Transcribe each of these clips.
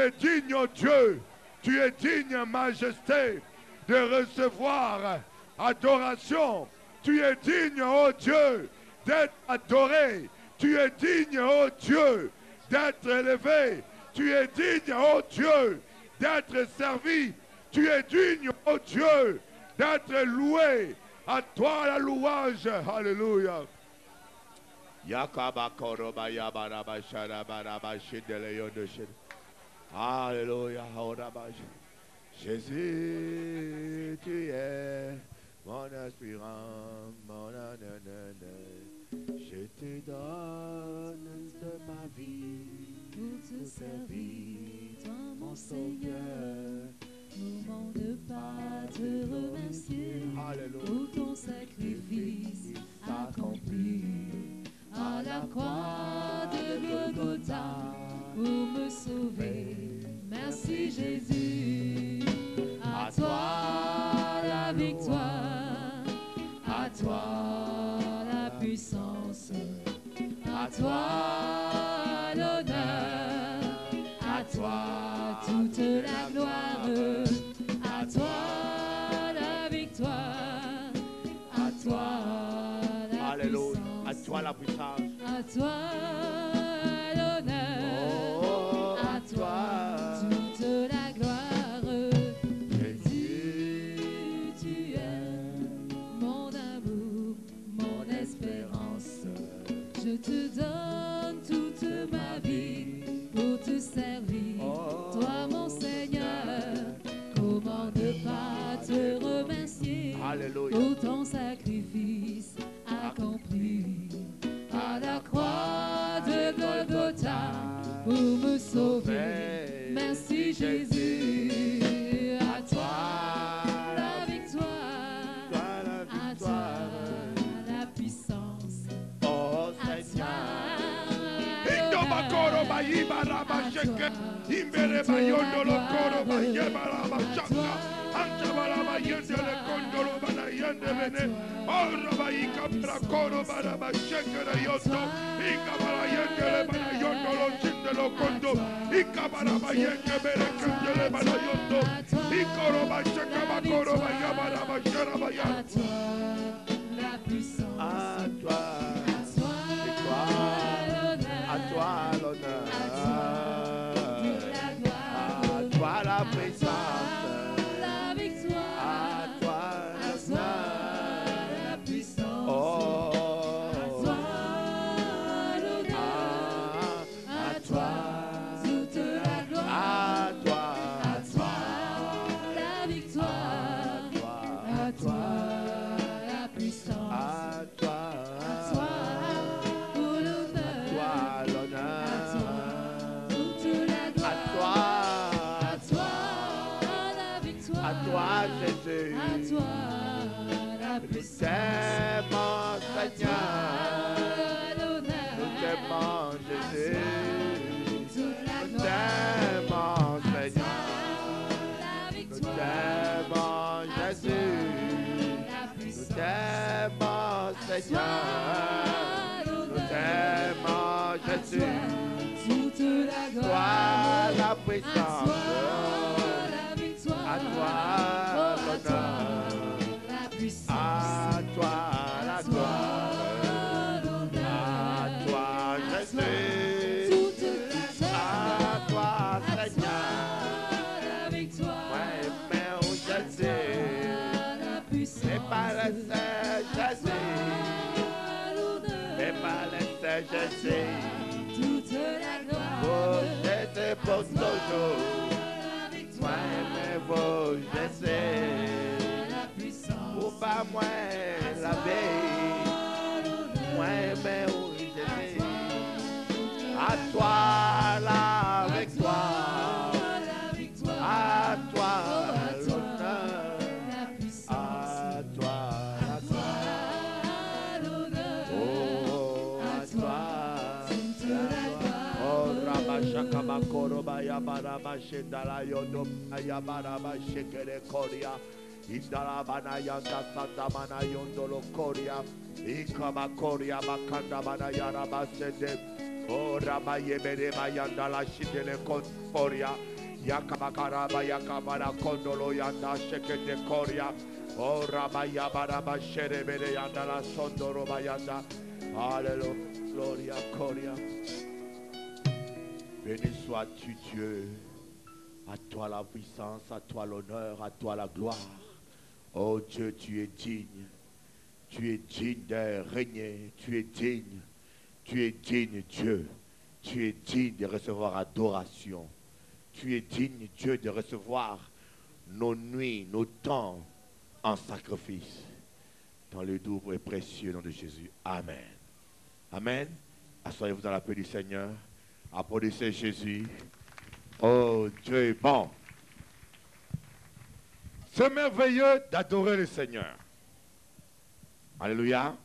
es digne, oh Dieu. Tu es digne, majesté, de recevoir adoration. Tu es digne, oh Dieu, d'être adoré. Tu es digne, oh Dieu, d'être élevé. Tu es digne, oh Dieu, d'être servi. Tu es digne, oh Dieu, d'être loué. À toi la louange. Alléluia. Alléluia. Jésus, tu es mon espérance, mon je te donne de ma vie pour te servir, toi mon Seigneur. Moment de pas te remercier pour ton sacrifice accompli à la croix de Golgotha pour me sauver. Merci Jésus. À toi la victoire, à toi la puissance, à toi l'honneur, à toi toute la gloire, à toi la victoire, à toi la puissance, à toi la puissance, à toi l'honneur, à toi toute la gloire. Jésus, tu es mon amour, mon espérance. Je te donne toute ma vie pour te servir, toi mon Seigneur. Comment ne pas te remercier pour ton sacrifice accompli à la croix de Golgotha pour me sauver. Merci Jésus. À toi la victoire, à toi la puissance, oh Seigneur. Indalabana yanda santa mana yondolo koria, ikama koria makanda mana yara basende, oh rama yebere mayanda la shidele koria, Yakabakaraba yakabara kondolo yanda shekete koria. Oh rabaya baraba sherebere yanda la sondoro bayanda. Alléluia. Gloria Coria. Béni sois-tu Dieu. À toi la puissance, à toi l'honneur, à toi la gloire. Oh Dieu, tu es digne. Tu es digne de régner. Tu es digne. Tu es digne, Dieu. Tu es digne de recevoir adoration. Tu es digne, Dieu, de recevoir nos nuits, nos temps en sacrifice. Dans le doux et précieux nom de Jésus. Amen. Amen. Asseyez-vous dans la paix du Seigneur. Applaudissez Jésus. Oh, Dieu est bon. C'est merveilleux d'adorer le Seigneur. Alléluia.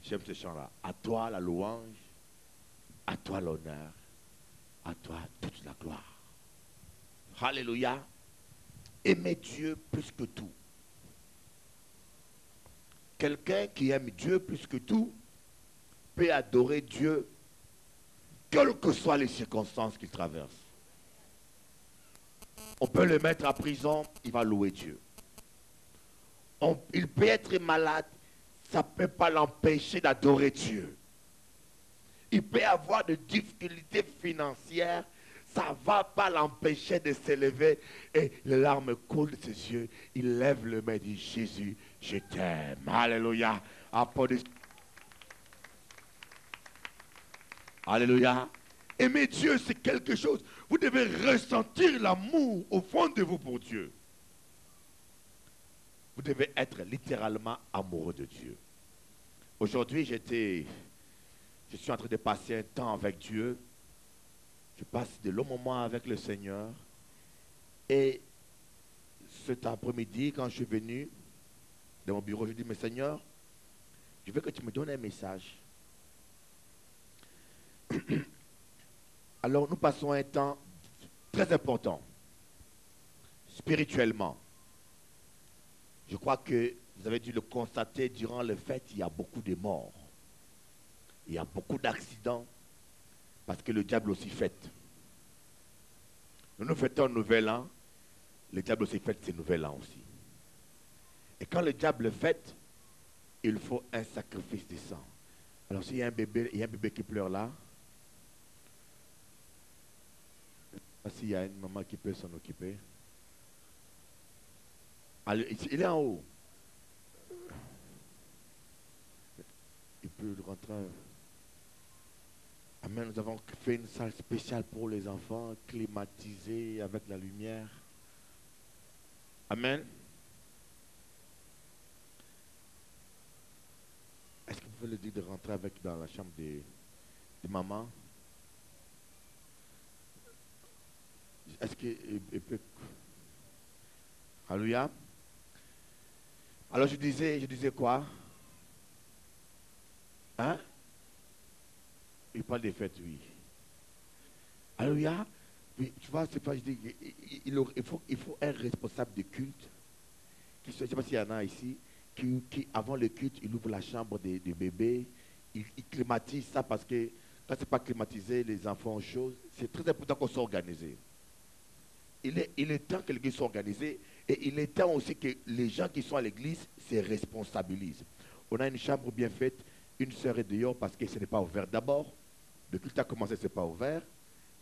J'aime ce chant-là. À toi la louange, à toi l'honneur, à toi toute la gloire. Alléluia. Aimez Dieu plus que tout. Quelqu'un qui aime Dieu plus que tout peut adorer Dieu, quelles que soient les circonstances qu'il traverse. On peut le mettre à prison, il va louer Dieu. Il peut être malade, ça ne peut pas l'empêcher d'adorer Dieu. Il peut avoir des difficultés financières, ça ne va pas l'empêcher de s'élever et les larmes coulent de ses yeux. Il lève le main et dit, Jésus, je t'aime. Alléluia. Applaudissez. Alléluia. Aimer Dieu, c'est quelque chose. Vous devez ressentir l'amour au fond de vous pour Dieu. Vous devez être littéralement amoureux de Dieu. Aujourd'hui, je suis en train de passer un temps avec Dieu. Je passe de longs moments avec le Seigneur. Et cet après-midi, quand je suis venu dans mon bureau, je dis, mais Seigneur, je veux que tu me donnes un message. Alors nous passons un temps très important, spirituellement. Je crois que vous avez dû le constater durant les fêtes, il y a beaucoup de morts. Il y a beaucoup d'accidents parce que le diable aussi fête. Nous fêtons un nouvel an, le diable aussi fête ses nouvel an aussi. Et quand le diable fête, il faut un sacrifice de sang. Alors s'il y a un bébé qui pleure là, s'il y a une maman qui peut s'en occuper. Alors, il est en haut. Il peut rentrer. Amen. Nous avons fait une salle spéciale pour les enfants, climatisée avec la lumière. Amen. Est-ce que vous pouvez le dire de rentrer dans la chambre de maman? Est-ce qu'il peut... Alléluia. Alors je disais quoi? Hein? Il parle des fêtes, oui. Alléluia. Oui, tu vois, c'est pas, je dis, il faut un responsable de culte. Je ne sais pas s'il y en a ici, qui avant le culte, il ouvre la chambre des bébés, il climatise ça parce que quand ce n'est pas climatisé, les enfants ont chaud. C'est très important qu'on soit organisé. Il est temps que l'église soit organisée et il est temps aussi que les gens qui sont à l'église se responsabilisent. On a une chambre bien faite, une sœur est dehors parce que ce n'est pas ouvert d'abord. Le culte a commencé, ce n'est pas ouvert.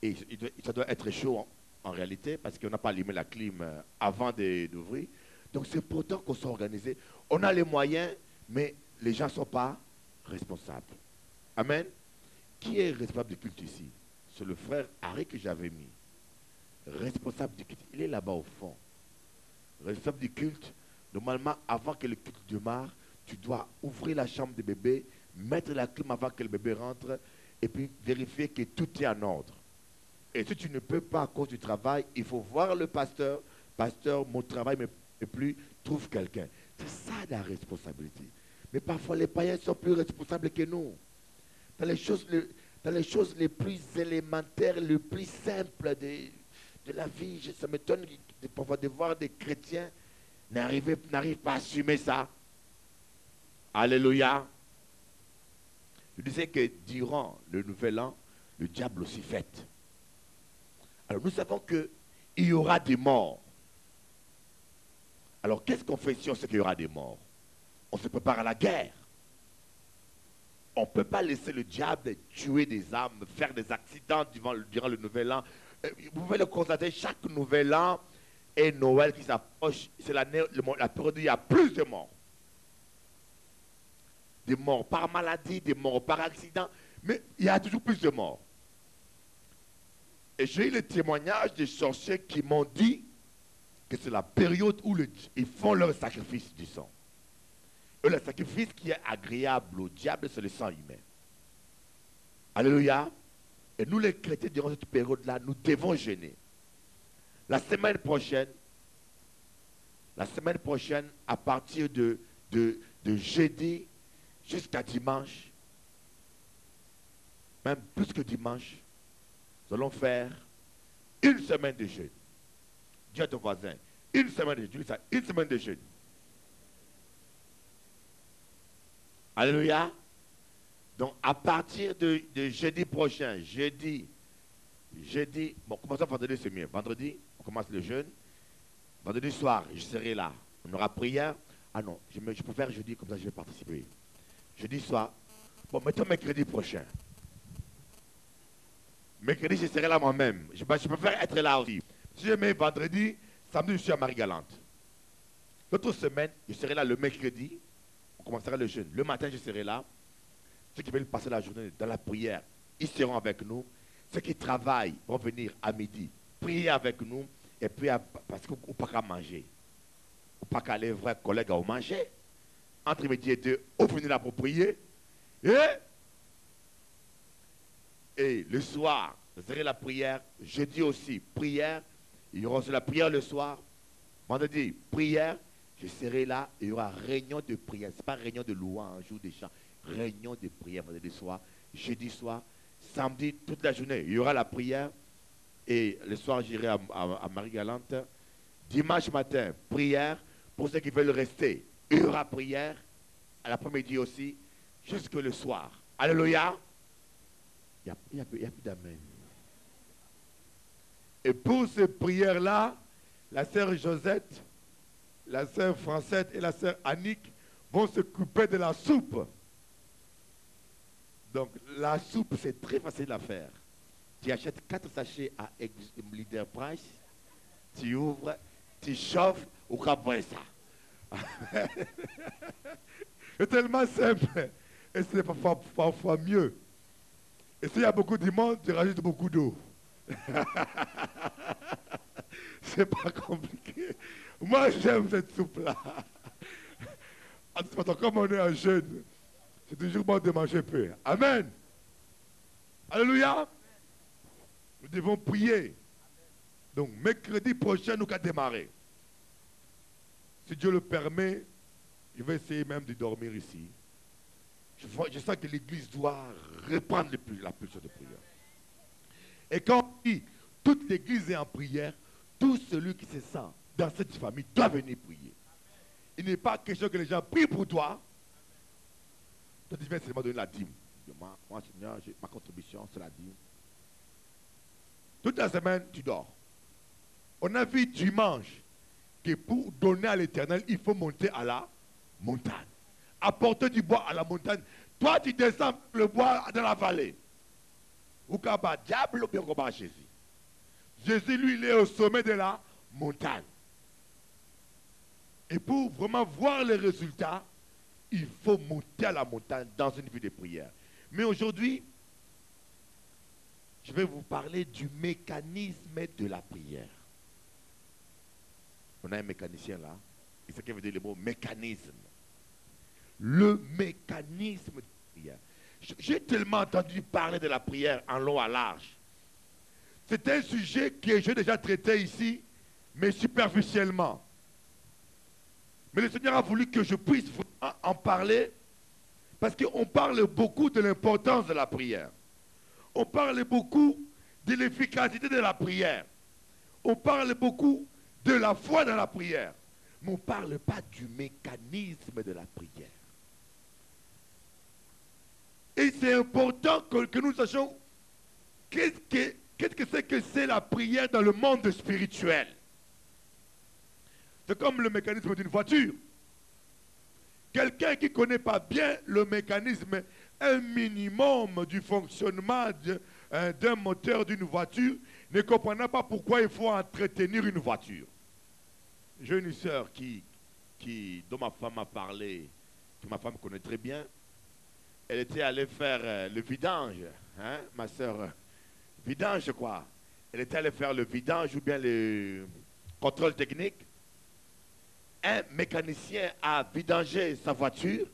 Et ça doit être chaud en réalité parce qu'on n'a pas allumé la clim avant d'ouvrir. Donc c'est important qu'on soit organisé. On a les moyens, mais les gens ne sont pas responsables. Amen. Qui est responsable du culte ici? C'est le frère Harry que j'avais mis. Responsable du culte, il est là-bas au fond. Responsable du culte, normalement, avant que le culte démarre, tu dois ouvrir la chambre du bébé, mettre la clim avant que le bébé rentre, et puis vérifier que tout est en ordre. Et si tu ne peux pas à cause du travail, il faut voir le pasteur. Pasteur, mon travail ne peut plus, trouve quelqu'un. C'est ça la responsabilité. Mais parfois, les païens sont plus responsables que nous. Dans les choses les plus élémentaires, les plus simples de la vie, ça m'étonne parfois de voir des chrétiens n'arrivent pas à assumer ça. Alléluia. Je disais que durant le nouvel an, le diable aussi fête. Alors nous savons qu'il y aura des morts. Alors qu'est-ce qu'on fait si on sait qu'il y aura des morts? On se prépare à la guerre. On ne peut pas laisser le diable tuer des âmes, faire des accidents durant le nouvel an. Vous pouvez le constater, chaque nouvel an et Noël qui s'approche, c'est la période où il y a plus de morts. Des morts par maladie, des morts par accident, mais il y a toujours plus de morts. Et j'ai eu le témoignage des sorciers qui m'ont dit que c'est la période où ils font leur sacrifice du sang. Et le sacrifice qui est agréable au diable, c'est le sang humain. Alléluia. Et nous les chrétiens, durant cette période-là, nous devons jeûner. La semaine prochaine, à partir de jeudi jusqu'à dimanche, même plus que dimanche, nous allons faire une semaine de jeûne. Dis à ton voisin, une semaine de jeûne, une semaine de jeûne. Alléluia. Donc, à partir de jeudi prochain, jeudi, bon, commençons vendredi, c'est mieux. Vendredi, on commence le jeûne. Vendredi soir, je serai là. On aura prière. Ah non, je préfère jeudi, comme ça je vais participer. Jeudi soir. Bon, mettons mercredi prochain. Mercredi, je serai là moi-même. Je préfère être là aussi. Si je mets vendredi, samedi, je suis à Marie-Galante. L'autre semaine, je serai là le mercredi. On commencera le jeûne. Le matin, je serai là. Ceux qui veulent passer la journée dans la prière, ils seront avec nous. Ceux qui travaillent vont venir à midi, prier avec nous. Et puis, parce qu'on ne peut pas manger. On ne peut pas aller voir collègues à manger. Entre midi et deux, on finit là pour prier. Et le soir, vous aurez la prière. Jeudi aussi, prière. Il y aura aussi la prière le soir. Vendredi, prière. Je serai là. Il y aura réunion de prière. Ce n'est pas réunion de louange ou des chants. Réunion de prière vendredi soir. Jeudi soir. Samedi, toute la journée. Il y aura la prière. Et le soir, j'irai à Marie-Galante. Dimanche matin, prière. Pour ceux qui veulent rester, il y aura prière. À l'après-midi aussi. Jusque le soir. Alléluia. Il n'y a plus d'amen. Et pour ces prières-là, la sœur Josette, la sœur Francette et la sœur Annick vont s'occuper de la soupe. Donc, la soupe, c'est très facile à faire. Tu achètes 4 sachets à Leader Price, tu ouvres, tu chauffes, ou qu'après ça. C'est tellement simple. Et c'est parfois mieux. Et s'il y a beaucoup de monde, tu rajoutes beaucoup d'eau. C'est pas compliqué. Moi, j'aime cette soupe-là. En tout cas, comme on est en jeûne, c'est toujours bon de manger peu. Amen. Alléluia. Nous devons prier. Donc, mercredi prochain, nous allons démarrer. Si Dieu le permet, je vais essayer même de dormir ici. Je sens que l'église doit reprendre la pulsion de prière. Et quand on dit toute l'église est en prière, tout celui qui se sent dans cette famille doit venir prier. Il n'est pas question que les gens prient pour toi. Toi, tu viens seulement donner la dîme. Moi, Seigneur, ma contribution, c'est la dîme. Toute la semaine, tu dors. On a vu dimanche que pour donner à l'Éternel, il faut monter à la montagne. Apporter du bois à la montagne. Toi, tu descends le bois dans la vallée. Ou qu'à diable ou bien qu'on Jésus. Jésus, lui, il est au sommet de la montagne. Et pour vraiment voir les résultats, il faut monter à la montagne dans une vie de prière. Mais aujourd'hui, je vais vous parler du mécanisme de la prière. On a un mécanicien là. Et ce qui veut dire le mot mécanisme. Le mécanisme de la prière. J'ai tellement entendu parler de la prière en long à large. C'est un sujet que j'ai déjà traité ici, mais superficiellement. Mais le Seigneur a voulu que je puisse en parler parce qu'on parle beaucoup de l'importance de la prière. On parle beaucoup de l'efficacité de la prière. On parle beaucoup de la foi dans la prière. Mais on ne parle pas du mécanisme de la prière. Et c'est important que nous sachions qu'est-ce que Qu'est-ce que c'est la prière dans le monde spirituel? C'est comme le mécanisme d'une voiture. Quelqu'un qui ne connaît pas bien le mécanisme, un minimum du fonctionnement d'un moteur d'une voiture, ne comprendra pas pourquoi il faut entretenir une voiture. J'ai une sœur dont ma femme a parlé, que ma femme connaît très bien. Elle était allée faire le vidange, hein, ma sœur, vidange quoi. Elle était allée faire le vidange ou bien le contrôle technique. Un mécanicien a vidangé sa voiture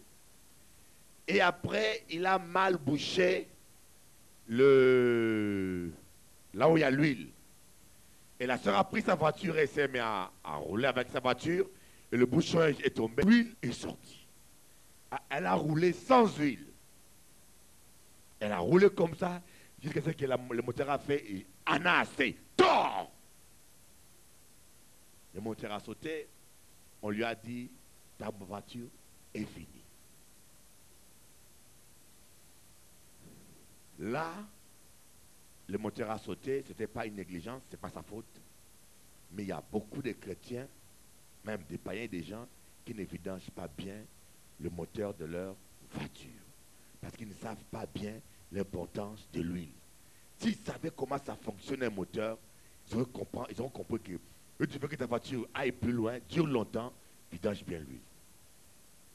et après il a mal bouché là où il y a l'huile. Et la sœur a pris sa voiture et s'est mise à rouler avec sa voiture et le bouchon est tombé. L'huile est sortie. Elle a roulé sans huile. Elle a roulé comme ça jusqu'à ce que le moteur a fait et en a assez. Tort! Le moteur a sauté. On lui a dit, ta voiture est finie. Là, le moteur a sauté, ce n'était pas une négligence, ce n'est pas sa faute. Mais il y a beaucoup de chrétiens, même des païens, des gens, qui ne vidangent pas bien le moteur de leur voiture. Parce qu'ils ne savent pas bien l'importance de l'huile. S'ils savaient comment ça fonctionne un moteur, ils auront compris que tu veux que ta voiture aille plus loin, dure longtemps, vidange bien l'huile.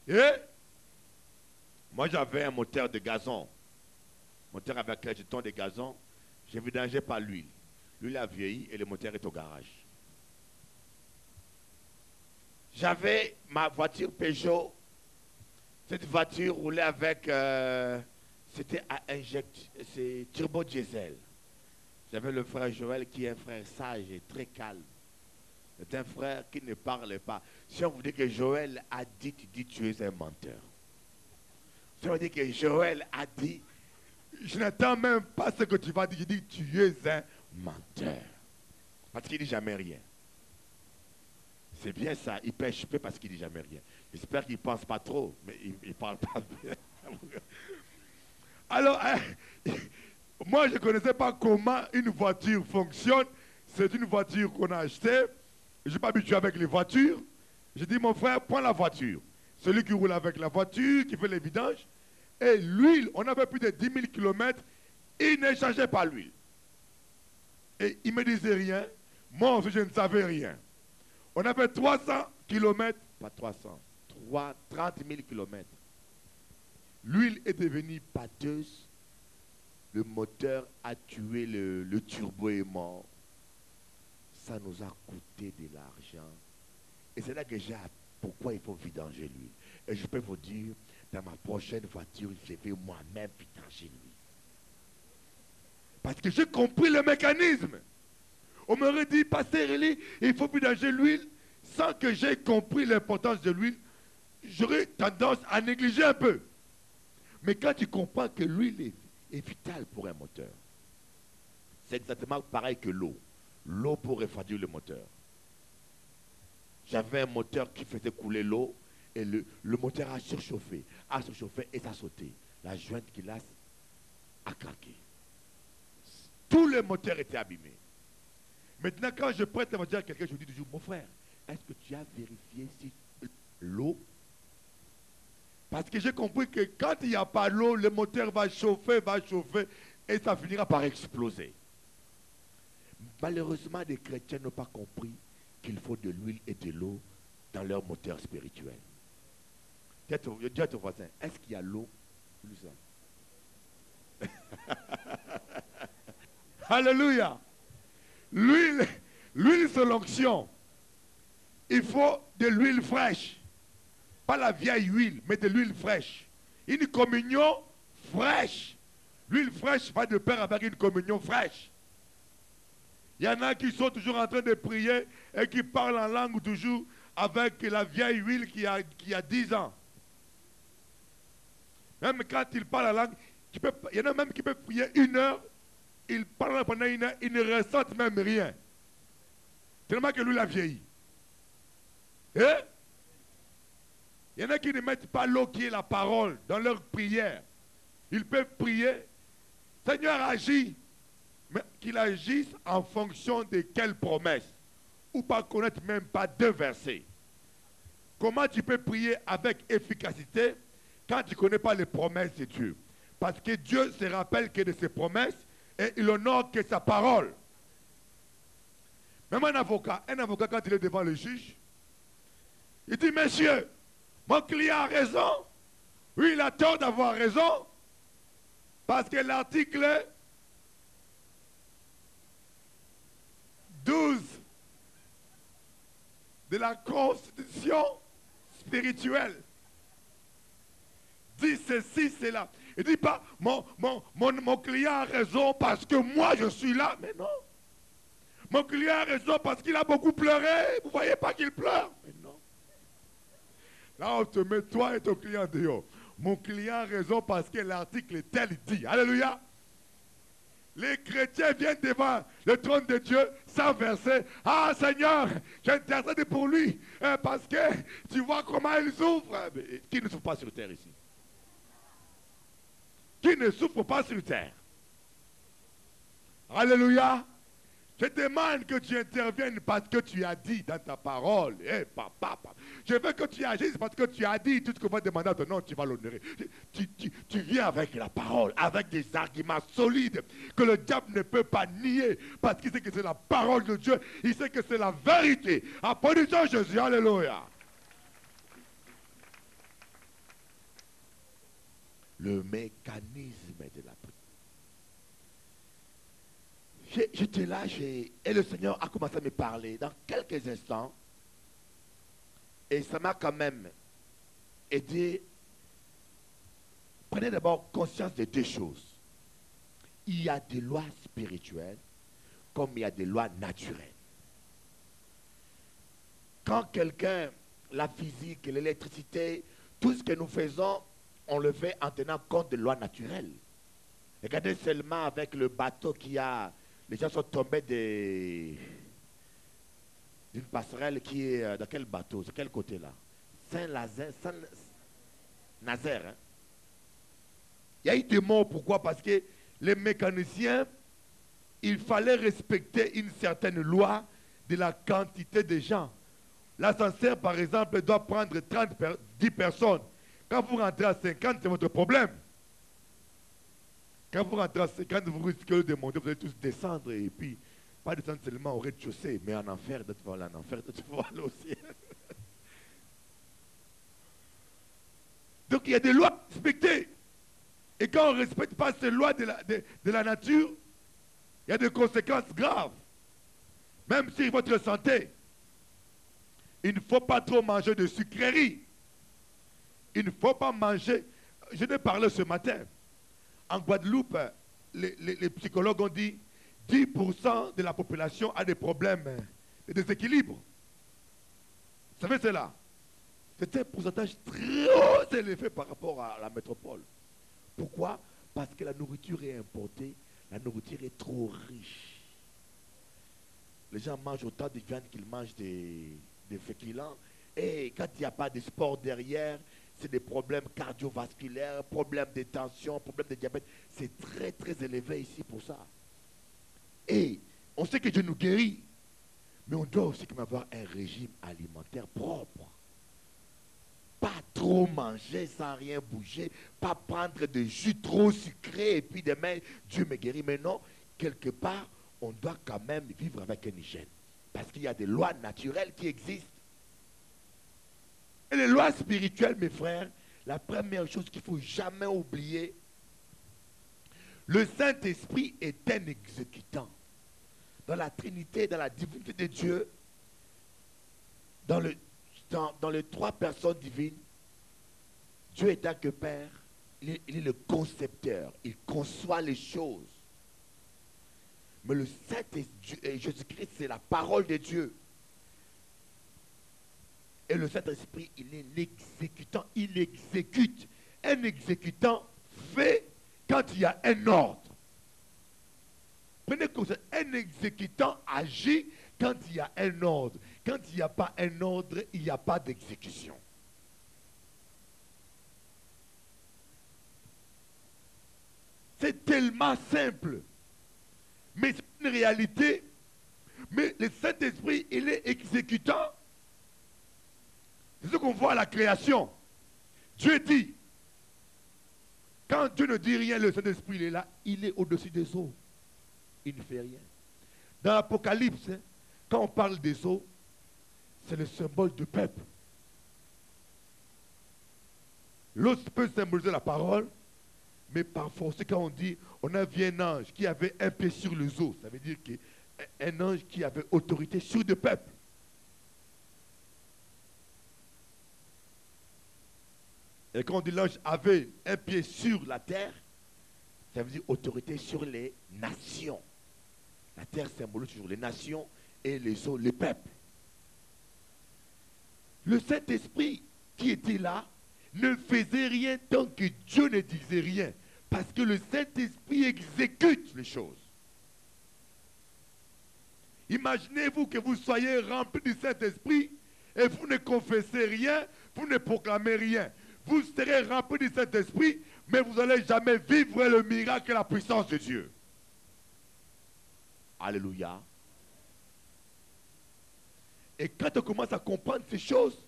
Et moi j'avais un moteur de gazon. Moteur avec un jeton de gazon. Je vidangeais pas l'huile. L'huile a vieilli et le moteur est au garage. J'avais ma voiture Peugeot. Cette voiture roulait avec... c'était à injecter, c'est turbo diesel. J'avais le frère Joël qui est un frère sage et très calme. C'est un frère qui ne parle pas. Si on vous dit que Joël a dit, tu dis tu es un menteur. Si on dit que Joël a dit, je n'attends même pas ce que tu vas dire, je dis tu es un menteur. Parce qu'il ne dit jamais rien. C'est bien ça, il pêche peu parce qu'il ne dit jamais rien. J'espère qu'il ne pense pas trop, mais il ne parle pas bien. Alors, moi je ne connaissais pas comment une voiture fonctionne. C'est une voiture qu'on a achetée. Je ne suis pas habitué avec les voitures. J'ai dit, mon frère, prends la voiture. Celui qui roule avec la voiture, qui fait les vidanges. Et l'huile, on avait plus de 10 000 km, il ne changeait pas l'huile. Et il ne me disait rien. Moi aussi, je ne savais rien. On avait 300 km, pas 300, 30 000 km. L'huile est devenue pâteuse. Le moteur a tué, le turbo est mort. Ça nous a coûté de l'argent. Et c'est là que j'ai appris pourquoi il faut vidanger l'huile. Et je peux vous dire, dans ma prochaine voiture, je vais moi-même vidanger l'huile. Parce que j'ai compris le mécanisme. On m'aurait dit, Pasteur Eli, il faut vidanger l'huile. Sans que j'aie compris l'importance de l'huile, j'aurais tendance à négliger un peu. Mais quand tu comprends que l'huile est vitale pour un moteur, c'est exactement pareil que l'eau. L'eau pour refroidir le moteur. J'avais un moteur qui faisait couler l'eau et le moteur a surchauffé et ça a sauté. La jointe qu'il a craqué. Tout le moteur était abîmé. Maintenant, quand je prête la voiture à quelqu'un, je lui dis toujours, mon frère, est-ce que tu as vérifié si l'eau? Parce que j'ai compris que quand il n'y a pas l'eau, le moteur va chauffer et ça finira par exploser. Malheureusement, les chrétiens n'ont pas compris qu'il faut de l'huile et de l'eau dans leur moteur spirituel. Dis à ton voisin, est-ce qu'il y a l'eau? Alléluia. L'huile, c'est l'onction. Il faut de l'huile fraîche. Pas la vieille huile, mais de l'huile fraîche. Une communion fraîche. L'huile fraîche va de pair avec une communion fraîche. Il y en a qui sont toujours en train de prier et qui parlent en langue toujours avec la vieille huile qui a 10 ans. Même quand ils parlent en langue, il y en a même qui peuvent prier 1 heure, ils parlent pendant 1 heure, ils ne ressentent même rien. Tellement que l'huile a vieilli. Et il y en a qui ne mettent pas l'eau qui est la parole dans leur prière. Ils peuvent prier. Seigneur, agis. mais qu'il agisse en fonction de quelles promesses, ou pas connaître même pas deux versets. Comment tu peux prier avec efficacité quand tu ne connais pas les promesses de Dieu? Parce que Dieu se rappelle que de ses promesses et il honore que sa parole. Même un avocat quand il est devant le juge, il dit, monsieur, mon client a raison. Oui, il a tort d'avoir raison. Parce que l'article 12 de la Constitution spirituelle dit ceci, cela. Il ne dit pas, mon client a raison parce que moi je suis là. Mais non. Mon client a raison parce qu'il a beaucoup pleuré. Vous ne voyez pas qu'il pleure. Mais non. Là, on te met toi et ton client dehors. Mon client a raison parce que l'article tel dit. Alléluia. Les chrétiens viennent devant le trône de Dieu sans verset. Ah Seigneur, j'intercède pour lui parce que tu vois comment il souffre. Mais qui ne souffre pas sur terre ici? Qui ne souffre pas sur terre? Alléluia. Je demande que tu interviennes parce que tu as dit dans ta parole. Papa. Je veux que tu agisses parce que tu as dit tout ce qu'on va demander à ton nom, tu vas l'honorer. Tu viens avec la parole, avec des arguments solides que le diable ne peut pas nier parce qu'il sait que c'est la parole de Dieu. Il sait que c'est la vérité. Applaudissons Jésus. Alléluia. Le mécanisme de la prière. J'étais là et le Seigneur a commencé à me parler dans quelques instants. Et ça m'a quand même aidé. Prenez d'abord conscience de deux choses. Il y a des lois spirituelles comme il y a des lois naturelles. Quand quelqu'un, la physique, l'électricité, tout ce que nous faisons, on le fait en tenant compte des lois naturelles. Regardez seulement avec le bateau qui a... Les gens sont tombés d'une passerelle qui est... Dans quel bateau? C'est quel côté là? Saint-Nazaire. Hein? Il y a eu des morts. Pourquoi? Parce que les mécaniciens, il fallait respecter une certaine loi de la quantité de gens. L'ascenseur, par exemple, doit prendre 10 personnes. Quand vous rentrez à 50, c'est votre problème. Quand vous rentrez à 50, vous risquez de monter, vous allez tous descendre et puis, pas descendre seulement au rez-de-chaussée, mais en enfer, d'autres vont aller en enfer, d'autres vont aller au ciel. Donc il y a des lois à respecter. Et quand on ne respecte pas ces lois de la nature, il y a des conséquences graves. Même sur votre santé. Il ne faut pas trop manger de sucreries. Il ne faut pas manger. Je n'ai parlé ce matin. En Guadeloupe, les psychologues ont dit 10% de la population a des problèmes de déséquilibre. Vous savez cela? C'est un pourcentage très élevé par rapport à la métropole. Pourquoi? Parce que la nourriture est importée, la nourriture est trop riche. Les gens mangent autant de viande qu'ils mangent des féculents. Et quand il n'y a pas de sport derrière, c'est des problèmes cardiovasculaires, problèmes de tension, problèmes de diabète. C'est très, très élevé ici pour ça. Et on sait que Dieu nous guérit, mais on doit aussi avoir un régime alimentaire propre. Pas trop manger sans rien bouger, pas prendre de jus trop sucré et puis demain, Dieu me guérit. Mais non, quelque part, on doit quand même vivre avec une hygiène. Parce qu'il y a des lois naturelles qui existent. Et les lois spirituelles, mes frères, la première chose qu'il ne faut jamais oublier, le Saint-Esprit est un exécutant. Dans la Trinité, dans la divinité de Dieu, dans les trois personnes divines, Dieu étant que Père, il est le concepteur, il conçoit les choses. Mais le Saint-Esprit, Jésus-Christ, c'est la parole de Dieu. Et le Saint-Esprit, il est l'exécutant, il exécute. Un exécutant fait quand il y a un ordre. Prenez conscience, un exécutant agit quand il y a un ordre. Quand il n'y a pas un ordre, il n'y a pas d'exécution. C'est tellement simple. Mais c'est une réalité. Mais le Saint-Esprit, il est exécutant. C'est ce qu'on voit à la création. Dieu dit, quand Dieu ne dit rien, le Saint-Esprit, il est là, il est au-dessus des eaux. Il ne fait rien. Dans l'Apocalypse, hein, quand on parle des eaux, c'est le symbole du peuple. L'eau peut symboliser la parole, mais parfois aussi quand on dit, on a vu un ange qui avait un pied sur les eaux, ça veut dire qu'un ange qui avait autorité sur le peuple. Et quand on dit l'ange avait un pied sur la terre, ça veut dire autorité sur les nations. La terre symbolise toujours les nations et les eaux, les peuples. Le Saint-Esprit qui était là ne faisait rien tant que Dieu ne disait rien. Parce que le Saint-Esprit exécute les choses. Imaginez-vous que vous soyez rempli du Saint-Esprit et vous ne confessez rien, vous ne proclamez rien. Vous serez rempli du Saint-Esprit, mais vous n'allez jamais vivre le miracle et la puissance de Dieu. Alléluia. Et quand on commence à comprendre ces choses,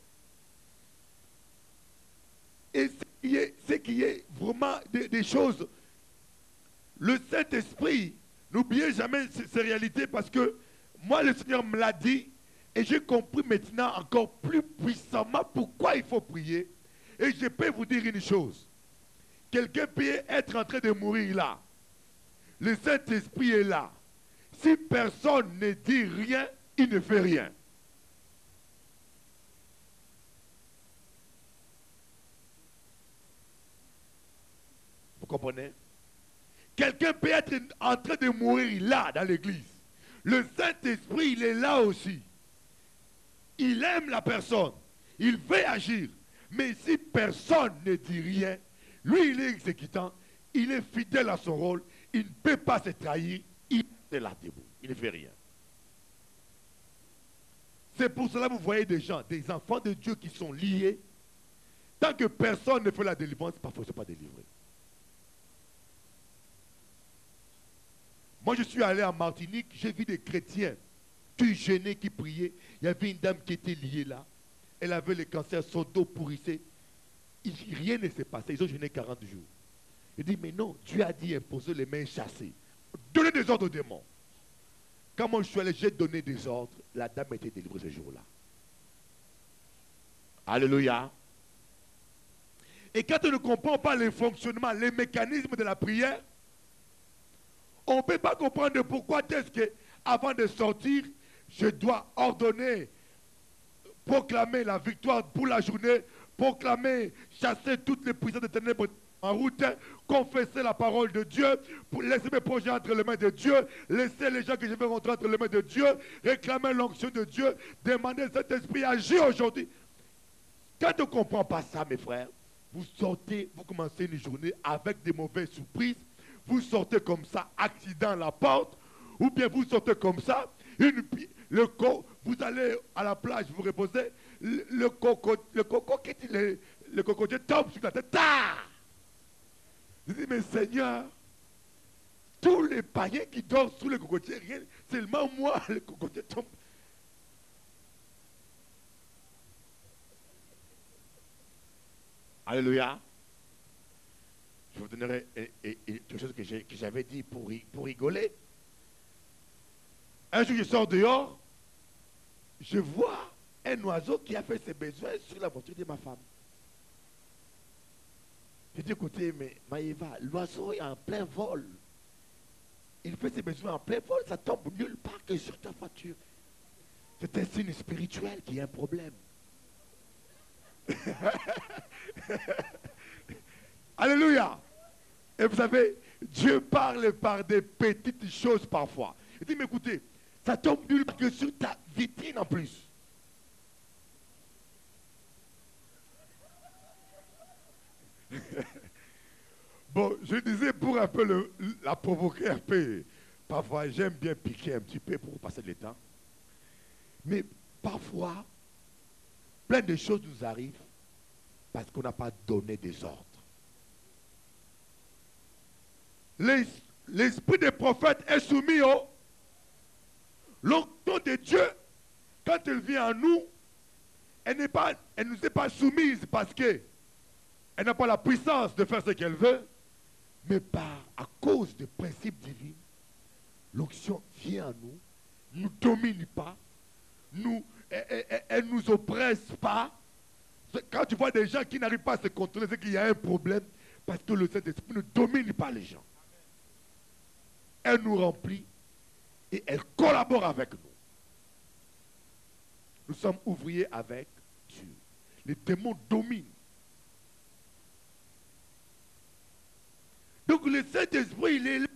et ce qui est vraiment des choses, le Saint-Esprit, n'oubliez jamais ces réalités parce que moi, le Seigneur me l'a dit et j'ai compris maintenant encore plus puissamment pourquoi il faut prier. Et je peux vous dire une chose. Quelqu'un peut être en train de mourir là. Le Saint-Esprit est là. Si personne ne dit rien, il ne fait rien. Vous comprenez? Quelqu'un peut être en train de mourir là, dans l'église. Le Saint-Esprit, il est là aussi. Il aime la personne. Il veut agir. Mais si personne ne dit rien, lui, il est exécutant. Il est fidèle à son rôle. Il ne peut pas se trahir. Il est là debout. Il ne fait rien. C'est pour cela que vous voyez des gens, des enfants de Dieu qui sont liés. Tant que personne ne fait la délivrance, parfois ils ne sont pas délivrés. Moi, je suis allé en Martinique, j'ai vu des chrétiens qui jeûnaient, qui priaient. Il y avait une dame qui était liée là. Elle avait le cancer, son dos pourrissait. Rien ne s'est passé. Ils ont jeûné 40 jours. Il dit, mais non, Dieu a dit imposer les mains chassées. Donnez des ordres aux démons. Quand moi je suis allé, j'ai donné des ordres. La dame a été délivrée ce jour-là. Alléluia. Et quand on ne comprend pas les fonctionnements, les mécanismes de la prière, on ne peut pas comprendre pourquoi est-ce que, avant de sortir, je dois ordonner, proclamer la victoire pour la journée, proclamer, chasser toutes les puissances des ténèbres en route, confesser la parole de Dieu, pour laisser mes projets entre les mains de Dieu, laisser les gens que je vais rencontrer entre les mains de Dieu, réclamer l'onction de Dieu, demander cet esprit à agir aujourd'hui. Quand on ne comprend pas ça, mes frères, vous sortez, vous commencez une journée avec des mauvaises surprises, vous sortez comme ça, accident à la porte, ou bien vous sortez comme ça, vous allez à la plage, vous reposez, le cocotier tombe sur la tête. Je dis, mais Seigneur, tous les païens qui dorment sous le cocotier, rien, seulement moi, le cocotier tombe. Alléluia. Je vous donnerai quelque chose que j'avais dit pour rigoler. Un jour, je sors dehors, je vois un oiseau qui a fait ses besoins sur la voiture de ma femme. Je dis, écoutez, mais Maïva, l'oiseau est en plein vol. Il fait ses besoins en plein vol, ça tombe nulle part que sur ta voiture. C'est un signe spirituel qu'il y a un problème. Alléluia. Et vous savez, Dieu parle par des petites choses parfois. Il dit, mais écoutez, ça tombe nulle part que sur ta vitrine en plus. Bon, je disais pour un peu la provoquer un peu. Parfois, j'aime bien piquer un petit peu pour passer le temps. Mais parfois, plein de choses nous arrivent parce qu'on n'a pas donné des ordres. l'esprit des prophètes est soumis au... L'onction de Dieu, quand elle vient à nous, elle ne nous est pas soumise parce qu'elle n'a pas la puissance de faire ce qu'elle veut, mais à cause des principes divins, l'onction vient à nous, ne nous domine pas, elle ne nous oppresse pas. Quand tu vois des gens qui n'arrivent pas à se contrôler, c'est qu'il y a un problème, parce que le Saint-Esprit ne domine pas les gens. Elle nous remplit et elle collabore avec nous. Nous sommes ouvriers avec Dieu. Les démons dominent. Donc le Saint-Esprit, il est là.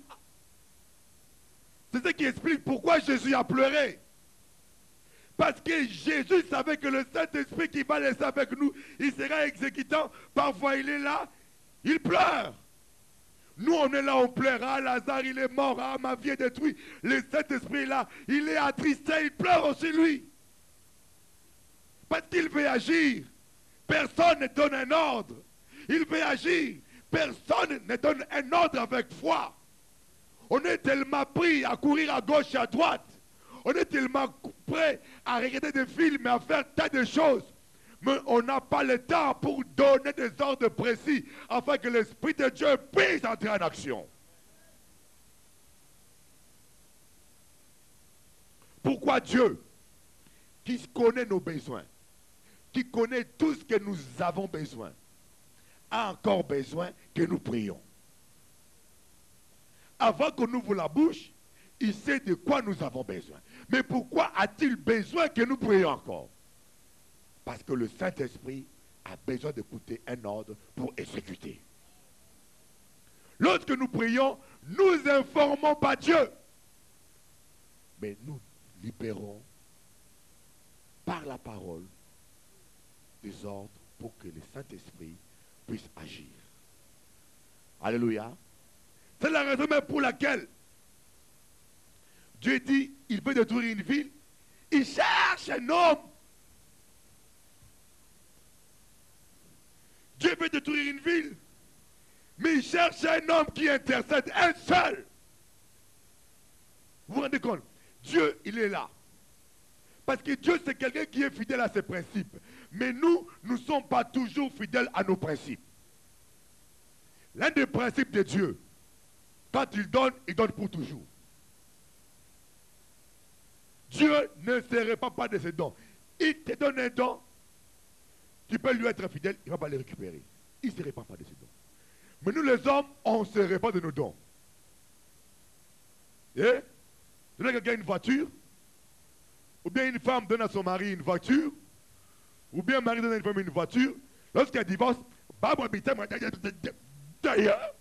C'est ce qui explique pourquoi Jésus a pleuré. Parce que Jésus savait que le Saint-Esprit qui va laisser avec nous, il sera exécutant. Parfois il est là, il pleure. Nous on est là, on pleure. Ah, Lazare il est mort, ah, ma vie est détruite. Le Saint-Esprit est là, il est attristé, il pleure aussi lui. Parce qu'il veut agir. Personne ne donne un ordre. Il veut agir. Personne ne donne un ordre avec foi. On est tellement pris à courir à gauche et à droite. On est tellement prêt à regarder des films et à faire tas de choses. Mais on n'a pas le temps pour donner des ordres précis afin que l'Esprit de Dieu puisse entrer en action. Pourquoi Dieu, qui connaît nos besoins, qui connaît tout ce que nous avons besoin, a encore besoin que nous prions? Avant qu'on ouvre la bouche, il sait de quoi nous avons besoin. Mais pourquoi a-t-il besoin que nous prions encore? Parce que le Saint-Esprit a besoin d'écouter un ordre pour exécuter. Lorsque nous prions, nous informons pas Dieu, mais nous libérons par la parole des ordres pour que le Saint-Esprit puisse agir. Alléluia. C'est la raison même pour laquelle Dieu dit, il veut détruire une ville, il cherche un homme. Dieu veut détruire une ville, mais il cherche un homme qui intercède, un seul. Vous vous rendez compte? Dieu, il est là. Parce que Dieu, c'est quelqu'un qui est fidèle à ses principes. Mais nous, nous ne sommes pas toujours fidèles à nos principes. L'un des principes de Dieu, quand il donne pour toujours. Dieu ne se répand pas de ses dons. Il te donne un don, tu peux lui être fidèle, il ne va pas le récupérer. Il ne se répand pas de ses dons. Mais nous les hommes, on se répand de nos dons. Et donne à quelqu'un une voiture, ou bien une femme donne à son mari une voiture, ou bien un mari donne à une femme une voiture. Lorsqu'elle divorce, d'ailleurs,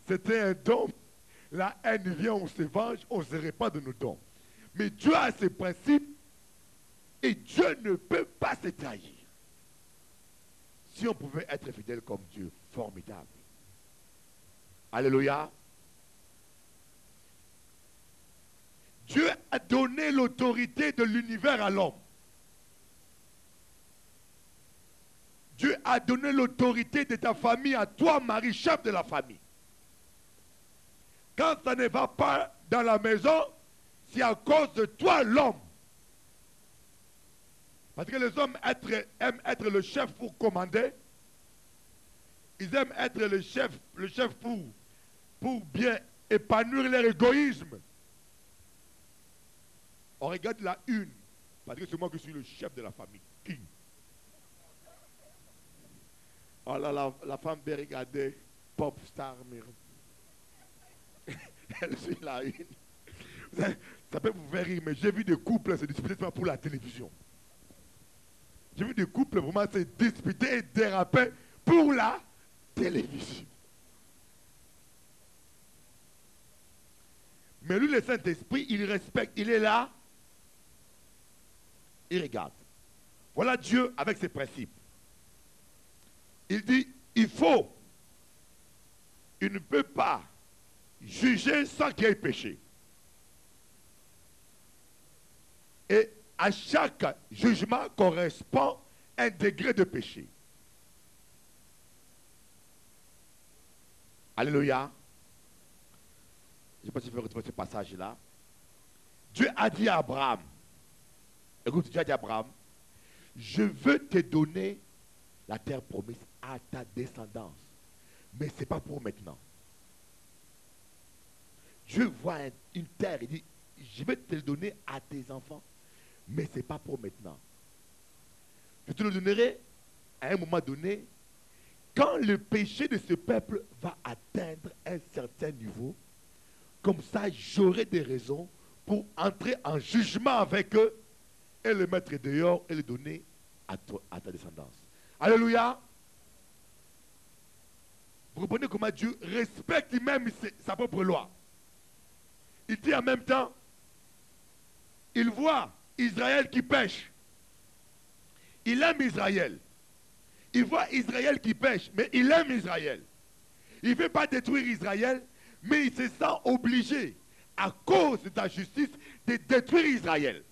c'était un don. La haine vient, on se venge, on ne se répand de nos dons. Mais Dieu a ses principes et Dieu ne peut pas se trahir. Si on pouvait être fidèle comme Dieu, formidable. Alléluia. Dieu a donné l'autorité de l'univers à l'homme. Dieu a donné l'autorité de ta famille à toi, Marie, chef de la famille. Quand ça ne va pas dans la maison, c'est à cause de toi, l'homme. Parce que les hommes aiment être le chef pour commander. Ils aiment être le chef pour bien épanouir leur égoïsme. On regarde la une, parce que c'est moi qui suis le chef de la famille, King. Oh là, la femme veut regarder Pop Star. Elle suit la une. Ça peut vous faire rire, mais j'ai vu des couples se disputer pour la télévision. J'ai vu des couples vraiment se disputer et déraper pour la télévision. Mais lui, le Saint-Esprit, il respecte, il est là, il regarde. Voilà Dieu avec ses principes. Il dit, il ne peut pas juger sans qu'il y ait péché. Et à chaque jugement correspond un degré de péché. Alléluia. je ne sais pas si je vais retrouver ce passage-là. Dieu a dit à Abraham, écoute, Dieu a dit à Abraham, je veux te donner la terre promise à ta descendance. Mais ce n'est pas pour maintenant. Dieu voit une terre, il dit, je vais te le donner à tes enfants, mais ce n'est pas pour maintenant. Je te le donnerai à un moment donné, quand le péché de ce peuple va atteindre un certain niveau, comme ça, j'aurai des raisons pour entrer en jugement avec eux et le mettre dehors et le donner à ta descendance. Alléluia. Vous comprenez comment Dieu respecte même sa propre loi. Il dit en même temps, il voit Israël qui pêche. Il aime Israël. Il voit Israël qui pêche, mais il aime Israël. Il ne veut pas détruire Israël, mais il se sent obligé, à cause de ta justice, de détruire Israël.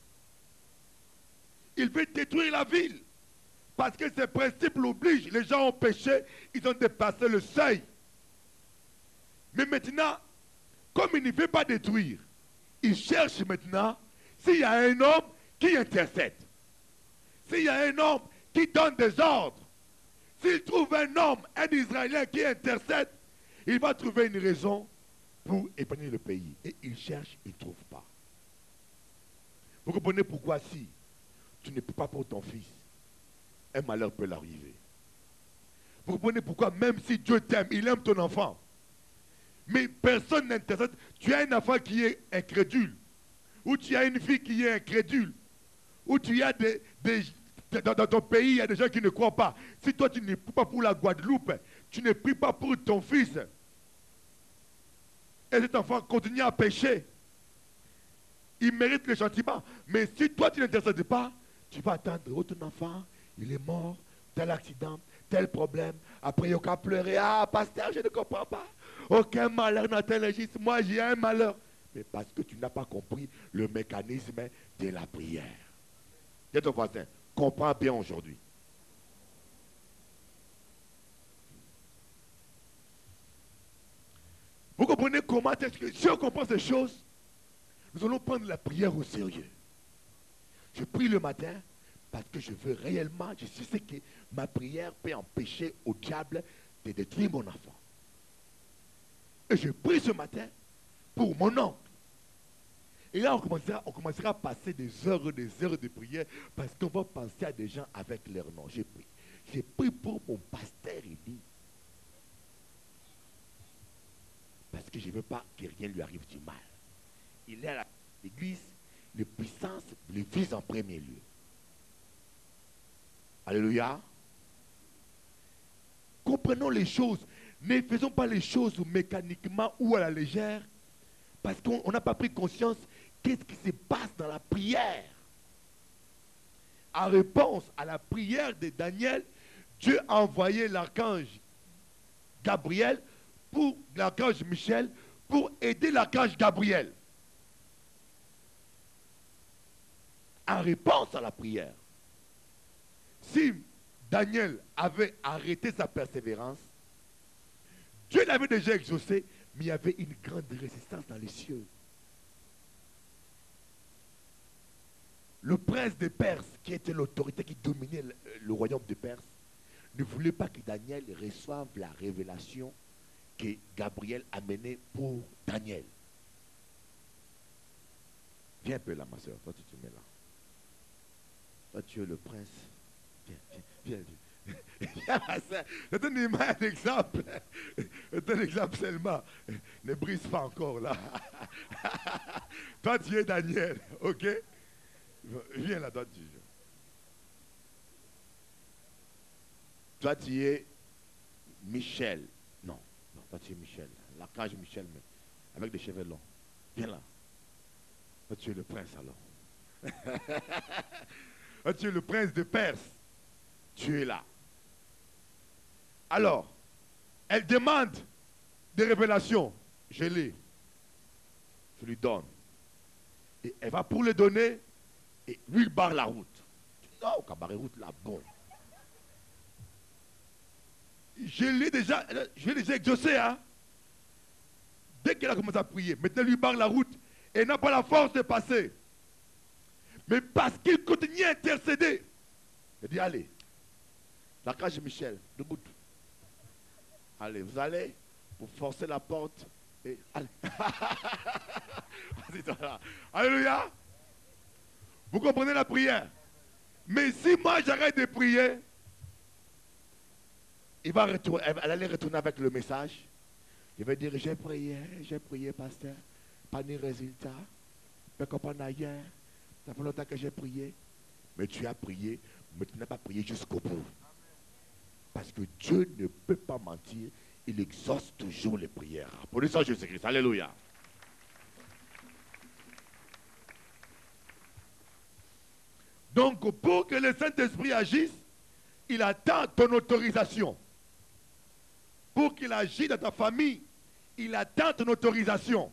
Il veut détruire la ville. Parce que ces principes l'obligent. Les gens ont péché, ils ont dépassé le seuil. Mais maintenant, comme il ne veut pas détruire, il cherche maintenant s'il y a un homme qui intercède. S'il y a un homme qui donne des ordres. S'il trouve un homme, un Israélien qui intercède, il va trouver une raison pour épargner le pays. Et il cherche, il ne trouve pas. Vous comprenez pourquoi si tu ne peux pas pour ton fils, un malheur peut l'arriver. Vous comprenez pourquoi même si Dieu t'aime, il aime ton enfant. Mais personne n'intercède. Tu as un enfant qui est incrédule. Ou tu as une fille qui est incrédule. Ou tu as dans ton pays, il y a des gens qui ne croient pas. Si toi, tu ne pries pas pour la Guadeloupe, tu ne pries pas pour ton fils, et cet enfant continue à pécher, il mérite le châtiment. Mais si toi, tu n'intercèdes pas, tu vas attendre, oh, ton enfant, il est mort, tel accident, tel problème. Après, il y a pleurer. Ah, pasteur, je ne comprends pas. Aucun malheur n'atteint le juste. Moi, j'ai un malheur. Mais parce que tu n'as pas compris le mécanisme de la prière. Dis à ton voisin, comprends bien aujourd'hui. Vous comprenez comment est-ce que si on comprend ces choses, nous allons prendre la prière au sérieux. Je prie le matin parce que je veux réellement, je sais que ma prière peut empêcher au diable de détruire mon enfant. Et je prie ce matin pour mon oncle. Et là, on commencera à passer des heures de prière parce qu'on va penser à des gens avec leur nom. J'ai pris. J'ai pris pour mon pasteur Élie. Parce que je ne veux pas que rien lui arrive du mal. Il est à l'église, les puissances le visent en premier lieu. Alléluia. Comprenons les choses. Ne faisons pas les choses mécaniquement ou à la légère. Parce qu'on n'a pas pris conscience qu'est-ce qui se passe dans la prière. En réponse à la prière de Daniel, Dieu a envoyé l'archange Gabriel pour l'archange Michel pour aider l'archange Gabriel. En réponse à la prière. Si Daniel avait arrêté sa persévérance, Dieu l'avait déjà exaucé, mais il y avait une grande résistance dans les cieux. Le prince de Perse, qui était l'autorité qui dominait le royaume de Perse, ne voulait pas que Daniel reçoive la révélation que Gabriel a menée pour Daniel. Viens un peu là, ma soeur. Toi, tu te mets là. Toi, tu es le prince. Viens. Viens, ma soeur. Je te donne un exemple. Je te donne un exemple seulement. Ne brise pas encore là. Toi, tu es Daniel. OK? Viens là, toi, tu es. Toi, tu es Michel. Non, toi, tu es Michel. L'archange Michel, mais avec des cheveux longs. Viens là. Toi, tu es le prince alors. Toi, tu es le prince de Perse. Tu es là. Alors, elle demande des révélations. Je l'ai. Je lui donne. Et elle va pour le donner. Et lui, il barre la route. Non, quand barre la route, là, bon. Je l'ai déjà exaucé, hein. dès qu'elle a commencé à prier, maintenant lui barre la route et n'a pas la force de passer. Mais parce qu'il continue à intercéder, il dit, allez, l'archange Michel, debout. Allez, vous allez, vous forcez la porte et allez. Alléluia. Vous comprenez la prière? Mais si moi j'arrête de prier, elle allait retourner avec le message. Il va dire, j'ai prié, pasteur, pas de résultat, pas comprendre rien. Ça fait longtemps que j'ai prié. Mais tu as prié, mais tu n'as pas prié jusqu'au bout. Parce que Dieu ne peut pas mentir, il exauce toujours les prières. Pour ça, Jésus-Christ, alléluia. Donc, pour que le Saint-Esprit agisse, il attend ton autorisation. Pour qu'il agisse dans ta famille, il attend ton autorisation.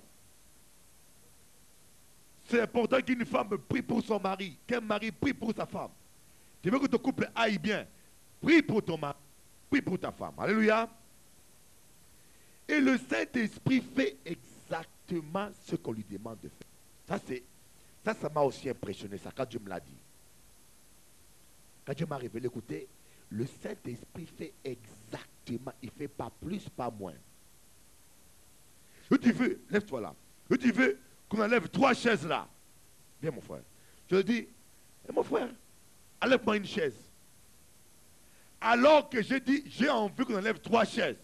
C'est important qu'une femme prie pour son mari, qu'un mari prie pour sa femme. Tu veux que ton couple aille bien, prie pour ton mari, prie pour ta femme. Alléluia. Et le Saint-Esprit fait exactement ce qu'on lui demande de faire. Ça m'a aussi impressionné, ça, quand Dieu me l'a dit. Quand Dieu m'a révélé, écoutez, le Saint-Esprit fait exactement, il ne fait pas plus, pas moins. Si tu veux, lève-toi là. Si tu veux qu'on enlève 3 chaises là, viens mon frère. Je dis, mon frère, enlève-moi une chaise. Alors que j'ai dit, j'ai envie qu'on enlève 3 chaises.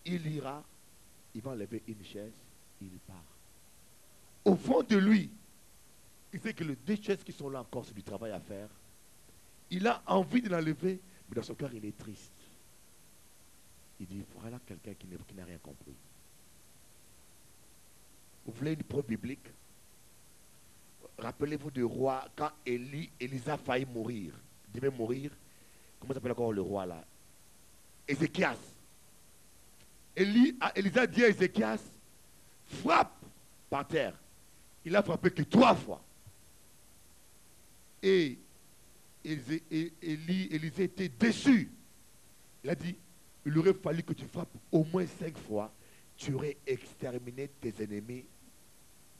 Il ira, il va enlever une chaise, il part. Au fond de lui, il sait que les 2 chaises qui sont là encore, c'est du travail à faire. Il a envie de l'enlever, mais dans son cœur, il est triste. Il dit, voilà quelqu'un qui n'a rien compris. Vous voulez une preuve biblique? Rappelez-vous du roi, quand Élisa a failli mourir. Il devait mourir. Comment s'appelle encore le roi là? Ézéchias. Élisa dit à Ézéchias, frappe par terre. Il a frappé que 3 fois. Et Élisée était déçu. Il a dit, il aurait fallu que tu frappes au moins 5 fois. Tu aurais exterminé tes ennemis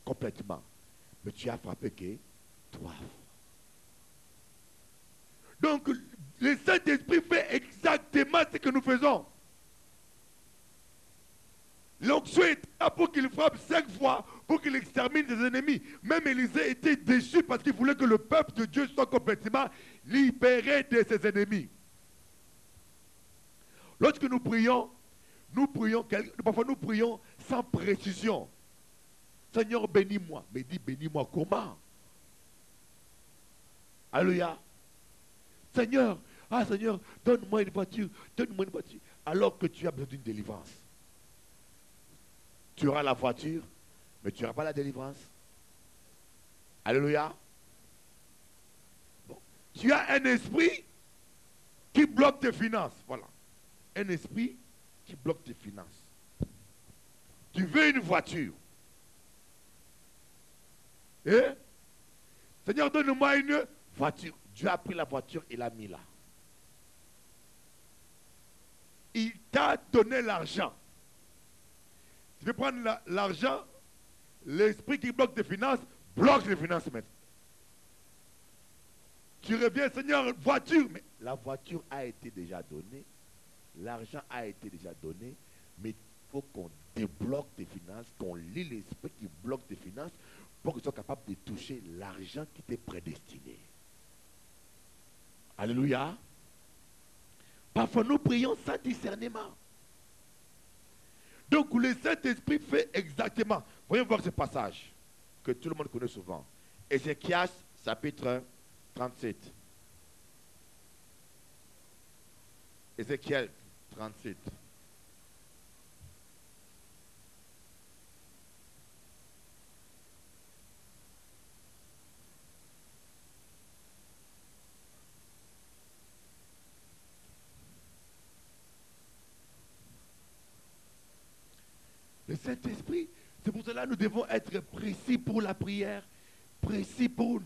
complètement. Mais tu as frappé que 3 fois. Donc, le Saint-Esprit fait exactement ce que nous faisons. L'onction est là pour qu'il frappe 5 fois, pour qu'il extermine ses ennemis. Même Élisée était déçu parce qu'il voulait que le peuple de Dieu soit complètement libéré de ses ennemis. Lorsque nous prions, parfois nous prions sans précision. Seigneur, bénis-moi. Mais dis, bénis-moi comment? Alléluia. Seigneur, Seigneur, donne-moi une voiture, donne-moi une voiture. Alors que tu as besoin d'une délivrance. Tu auras la voiture, mais tu n'auras pas la délivrance. Alléluia. Bon. Tu as un esprit qui bloque tes finances. Voilà. Un esprit qui bloque tes finances. Tu veux une voiture. Et Seigneur, donne-moi une voiture. Dieu a pris la voiture et l'a mis là. Il t'a donné l'argent. Tu veux prendre l'argent, l'esprit qui bloque tes finances, bloque les finances maintenant. Tu reviens, Seigneur, voiture. Mais la voiture a été déjà donnée. L'argent a été déjà donné. Mais il faut qu'on débloque tes finances, qu'on lit l'esprit qui bloque tes finances pour que tu sois capable de toucher l'argent qui t'est prédestiné. Alléluia. Parfois nous prions sans discernement. Donc le Saint-Esprit fait exactement. Voyons voir ce passage que tout le monde connaît souvent. Ézéchias chapitre 37. Ézéchiel 37. Le Saint-Esprit, c'est pour cela que nous devons être précis pour la prière, précis pour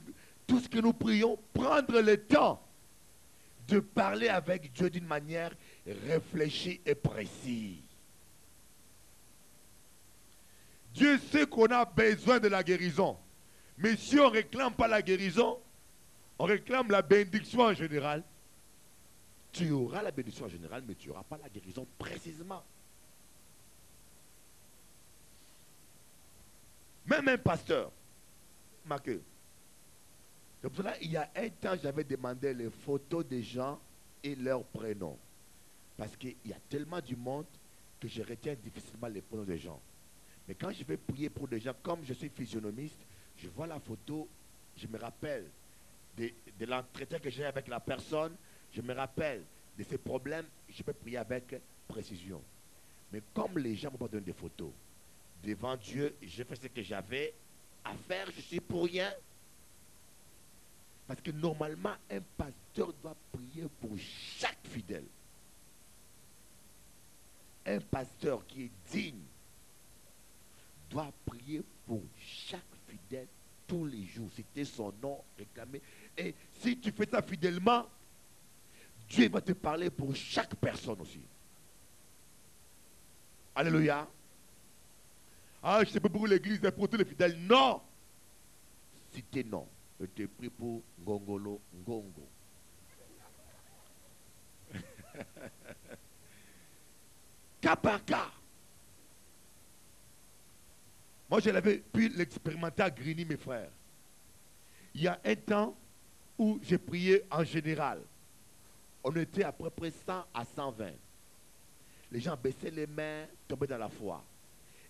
tout ce que nous prions, prendre le temps de parler avec Dieu d'une manière réfléchie et précise. Dieu sait qu'on a besoin de la guérison. Mais si on ne réclame pas la guérison, on réclame la bénédiction en général. Tu auras la bénédiction en général, mais tu n'auras pas la guérison précisément. Même un pasteur, marqué. C'est pour cela, il y a un temps, j'avais demandé les photos des gens et leurs prénoms. Parce qu'il y a tellement du monde que je retiens difficilement les prénoms des gens. Mais quand je vais prier pour des gens, comme je suis physionomiste, je vois la photo, je me rappelle de l'entretien que j'ai avec la personne, je me rappelle de ses problèmes, je peux prier avec précision. Mais comme les gens ne m'ont pas donné des photos, devant Dieu, j'ai fait ce que j'avais à faire, je suis pour rien. Parce que normalement, un pasteur doit prier pour chaque fidèle. Un pasteur qui est digne doit prier pour chaque fidèle tous les jours, citer son nom, réclamer. Et si tu fais ça fidèlement, Dieu va te parler pour chaque personne aussi. Alléluia. Ah, je ne sais pas pour l'église, mais pour tous les fidèles. Non. Citer non. Je te prie pour Ngongolo Ngongo. Cas par cas. Moi, je l'avais pu l'expérimenter à Grigny, mes frères. Il y a un temps où j'ai prié en général. On était à peu près 100 à 120. Les gens baissaient les mains, tombaient dans la foi.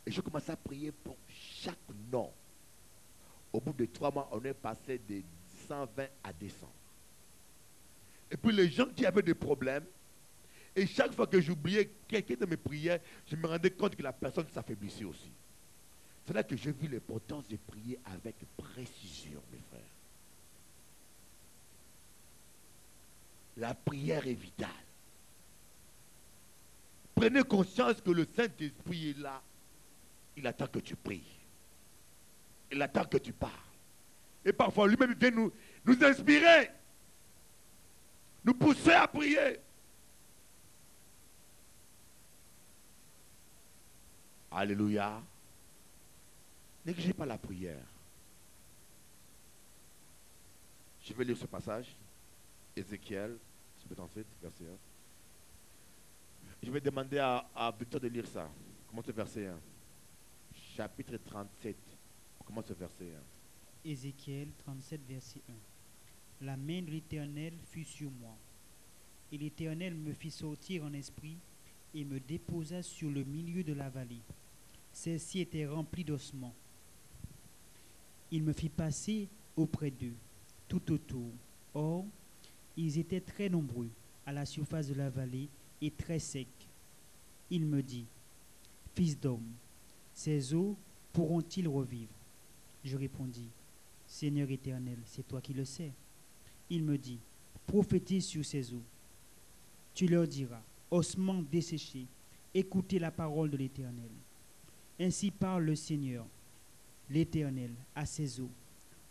Et je commençais à prier pour chaque nom. Au bout de 3 mois, on est passé de 120 à 200. Et puis les gens qui avaient des problèmes, et chaque fois que j'oubliais quelqu'un de mes prières, je me rendais compte que la personne s'affaiblissait aussi. C'est là que j'ai vu l'importance de prier avec précision, mes frères. La prière est vitale. Prenez conscience que le Saint-Esprit est là. Il attend que tu pries. Il attend que tu parles. Et parfois, lui-même vient nous inspirer. Nous pousser à prier. Alléluia. Négligez pas la prière. Je vais lire ce passage. Ézéchiel, chapitre 37, verset 1. Je vais demander à Victor de lire ça. Commence le verset 1. Chapitre 37. Commence le verset 1. Ézéchiel 37, verset 1. La main de l'Éternel fut sur moi. Et l'Éternel me fit sortir en esprit et me déposa sur le milieu de la vallée. Celle-ci était remplie d'ossements. Il me fit passer auprès d'eux, tout autour. Or, ils étaient très nombreux à la surface de la vallée et très secs. Il me dit, Fils d'homme, ces eaux pourront-ils revivre? Je répondis, Seigneur éternel, c'est toi qui le sais. Il me dit, prophétise sur ces eaux. Tu leur diras, ossements desséchés, écoutez la parole de l'Éternel. Ainsi parle le Seigneur, l'Éternel, à ces eaux.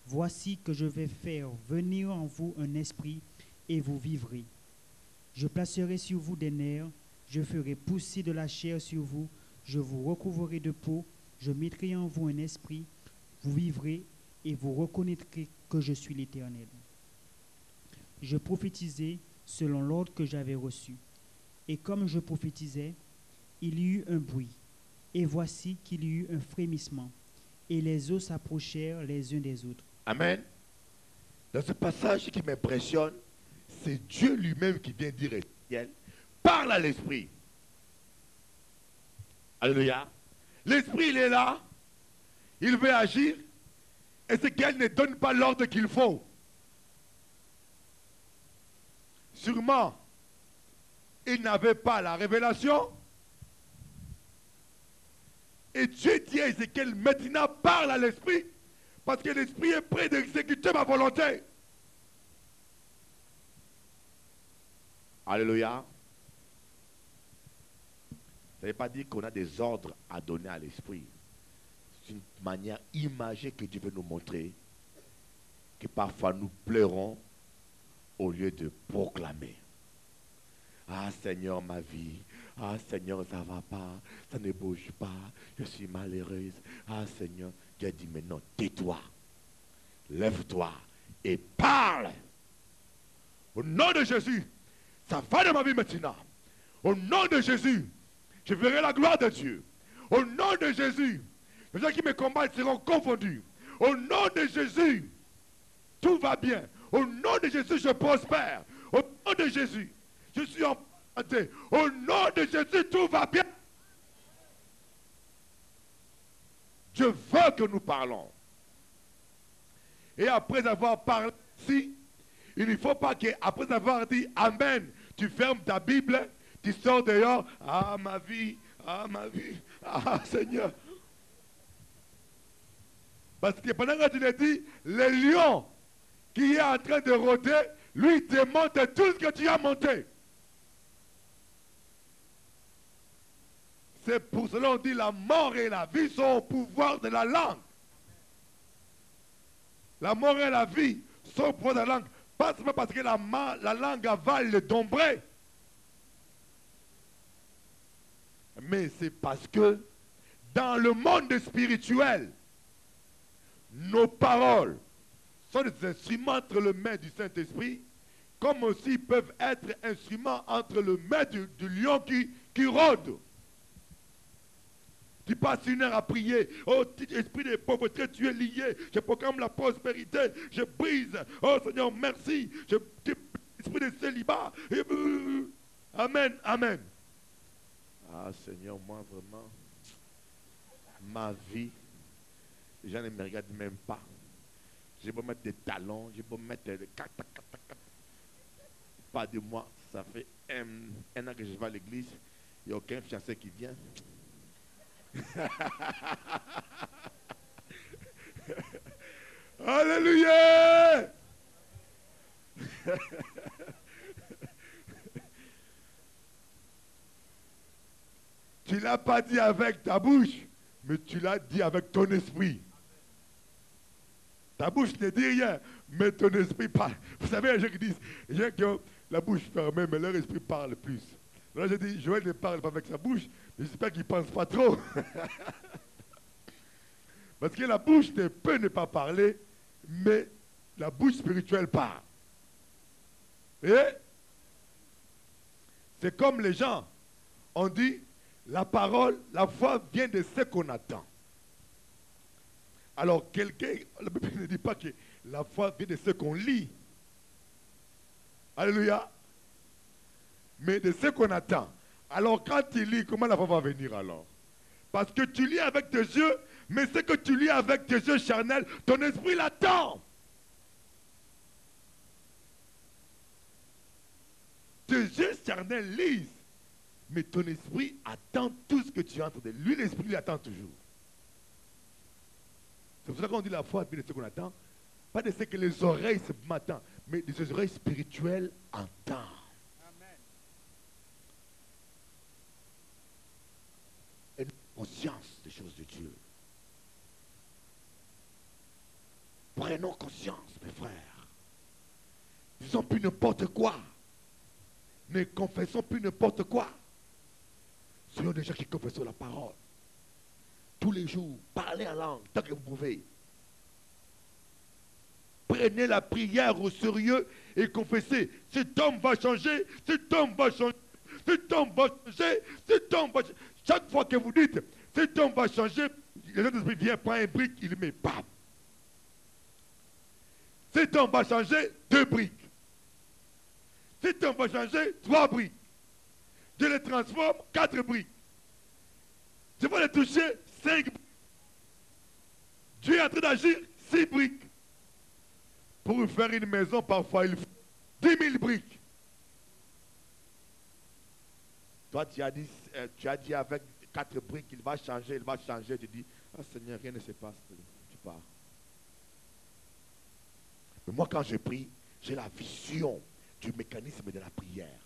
Voici que je vais faire venir en vous un esprit et vous vivrez. Je placerai sur vous des nerfs, je ferai pousser de la chair sur vous, je vous recouvrerai de peau, je mettrai en vous un esprit, vous vivrez et vous reconnaîtrez que je suis l'Éternel. Je prophétisai selon l'ordre que j'avais reçu. Et comme je prophétisais, il y eut un bruit, et voici qu'il y eut un frémissement, et les eaux s'approchèrent les uns des autres. Amen. Dans ce passage qui m'impressionne, c'est Dieu lui-même qui vient dire Ézéchiel, parle à l'Esprit. Alléluia. L'Esprit, il est là, il veut agir, et Ézéchiel ne donne pas l'ordre qu'il faut. Sûrement, il n'avait pas la révélation. Et Dieu dit à Ézéchiel, maintenant parle à l'Esprit, parce que l'Esprit est prêt d'exécuter ma volonté. Alléluia. Ça ne veut pas dire qu'on a des ordres à donner à l'Esprit. C'est une manière imagée que Dieu veut nous montrer que parfois nous pleurons au lieu de proclamer. Ah Seigneur, ma vie. Ah Seigneur, ça ne va pas, ça ne bouge pas, je suis malheureuse. Ah Seigneur, Dieu a dit, mais non, tais-toi, lève-toi et parle. Au nom de Jésus, ça va dans ma vie maintenant. Au nom de Jésus, je verrai la gloire de Dieu. Au nom de Jésus, les gens qui me combattent seront confondus. Au nom de Jésus, tout va bien. Au nom de Jésus, je prospère. Au nom de Jésus, je suis en santé. Au nom de Jésus, tout va bien. Je veux que nous parlons. Et après avoir parlé ici, il ne faut pas qu'après avoir dit Amen, tu fermes ta Bible, tu sors dehors. Ah ma vie, ah Seigneur. Parce que pendant que tu l'as dit, le lion qui est en train de rôder, lui démonte tout ce que tu as monté. C'est pour cela qu'on dit la mort et la vie sont au pouvoir de la langue. La mort et la vie sont au pouvoir de la langue. Pas seulement parce que la langue avale le dombré. Mais c'est parce que dans le monde spirituel, nos paroles sont des instruments entre les mains du Saint-Esprit, comme aussi peuvent être instruments entre les mains du lion qui rôde. Tu passes une heure à prier. Oh, esprit de pauvreté, tu es lié. Je proclame la prospérité. Je brise. Oh Seigneur, merci. Esprit de célibat. Amen, amen. Ah Seigneur, moi vraiment, ma vie, les gens ne me regardent même pas. Je peux mettre des talons, je peux mettre des pas de moi. Ça fait un an que je vais à l'église. Il n'y a aucun fiancé qui vient. Alléluia. Tu ne l'as pas dit avec ta bouche, mais tu l'as dit avec ton esprit. Ta bouche ne dit rien, mais ton esprit parle. Vous savez, les gens qui disent, les gens qui ont la bouche fermée, mais leur esprit parle plus. Là, je dis, Joël ne parle pas avec sa bouche, mais j'espère qu'il ne pense pas trop. Parce que la bouche peut ne pas parler, mais la bouche spirituelle parle. Et c'est comme les gens, on dit, la parole, la foi vient de ce qu'on attend. Alors, quelqu'un, la Bible ne dit pas que la foi vient de ce qu'on lit. Alléluia. Mais de ce qu'on attend. Alors, quand tu lis, comment la foi va venir alors? Parce que tu lis avec tes yeux, mais ce que tu lis avec tes yeux charnels, ton esprit l'attend. Tes yeux charnels lisent, mais ton esprit attend tout ce que tu entres de lui. L'esprit l'attend toujours. C'est pour ça qu'on dit la foi vient de ce qu'on attend. Pas de ce que les oreilles m'attendent, mais des oreilles spirituelles entendent. Amen. Et conscience des choses de Dieu. Prenons conscience, mes frères. Disons plus n'importe quoi. Ne confessons plus n'importe quoi. Soyons des gens qui confessons la parole. Tous les jours, parlez en langue tant que vous pouvez. Prenez la prière au sérieux et confessez. Cet homme va changer, cet homme va changer, cet homme va changer, cet homme va changer. Chaque fois que vous dites, cet homme va changer, le Saint-Esprit vient, prend un brique, il le met, bam. Cet homme va changer, 2 briques. Cet homme va changer, 3 briques. Je les transforme, 4 briques. Je vais les toucher, 5 briques. Dieu est en train d'agir, 6 briques. Pour faire une maison, parfois, il faut 10 000 briques. Toi, tu as dit avec 4 briques, il va changer, il va changer. Tu dis, ah Seigneur, rien ne se passe. Tu pars. Mais moi, quand je prie, j'ai la vision du mécanisme de la prière.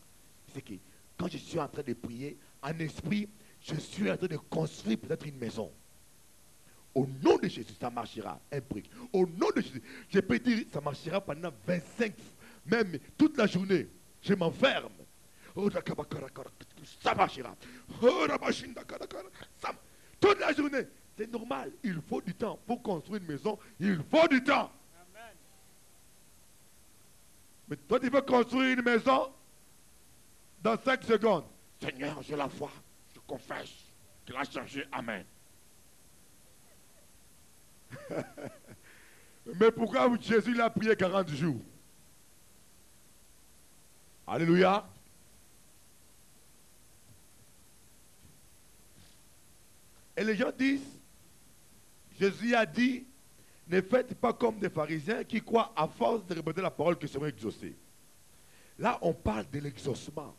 C'est que quand je suis en train de prier, en esprit, je suis en train de construire peut-être une maison. Au nom de Jésus, ça marchera, un brique. Au nom de Jésus, je peux dire, ça marchera pendant 25, même toute la journée. Je m'enferme. Ça marchera. Toute la journée. C'est normal. Il faut du temps. Pour construire une maison, il faut du temps. Mais toi, tu veux construire une maison dans 5 secondes. Seigneur, je la vois. Je confesse qu'il a changé. Amen. Mais pourquoi Jésus l'a prié 40 jours? Alléluia. Et les gens disent, Jésus a dit, ne faites pas comme des pharisiens qui croient à force de répéter la parole que seront exaucés. Là, on parle de l'exaucement.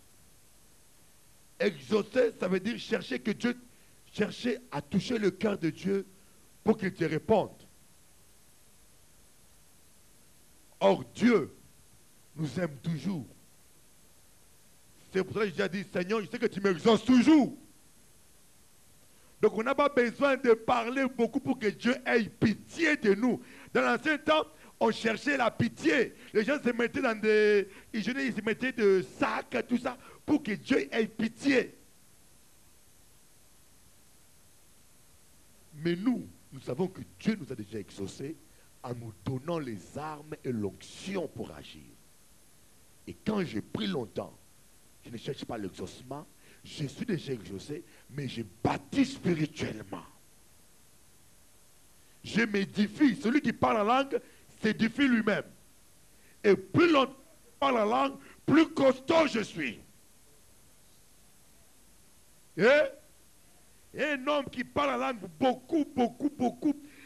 Exaucer, ça veut dire chercher que Dieu, chercher à toucher le cœur de Dieu pour qu'il te réponde. Or, Dieu nous aime toujours. C'est pour ça que j'ai déjà dit, Seigneur, je sais que tu m'exauces toujours. Donc, on n'a pas besoin de parler beaucoup pour que Dieu ait pitié de nous. Dans l'ancien temps, on cherchait la pitié. Les gens se mettaient dans des... Ils se mettaient de sacs, tout ça, pour que Dieu ait pitié. Mais nous savons que Dieu nous a déjà exaucés en nous donnant les armes et l'onction pour agir. Et quand j'ai pris longtemps, je ne cherche pas l'exaucement, je suis déjà exaucé, mais je bâtis spirituellement. Je m'édifie. Celui qui parle en langue s'édifie lui-même. Et plus longtemps je parle en langue, plus costaud je suis. Et un homme qui parle en langue beaucoup,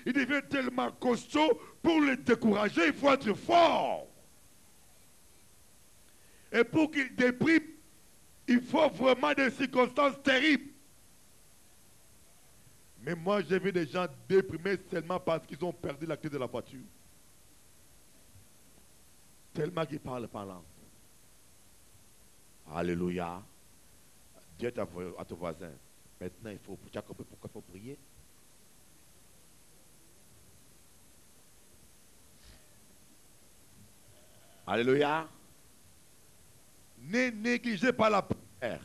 il devient tellement costaud, pour le décourager, il faut être fort. Et pour qu'il déprime, il faut vraiment des circonstances terribles. Mais moi, j'ai vu des gens déprimés seulement parce qu'ils ont perdu la clé de la voiture. Tellement qu'ils parlent pas langue. Alléluia. Dis à ton voisin, maintenant, tu as compris pourquoi il faut prier? Alléluia. Ne négligez pas la prière.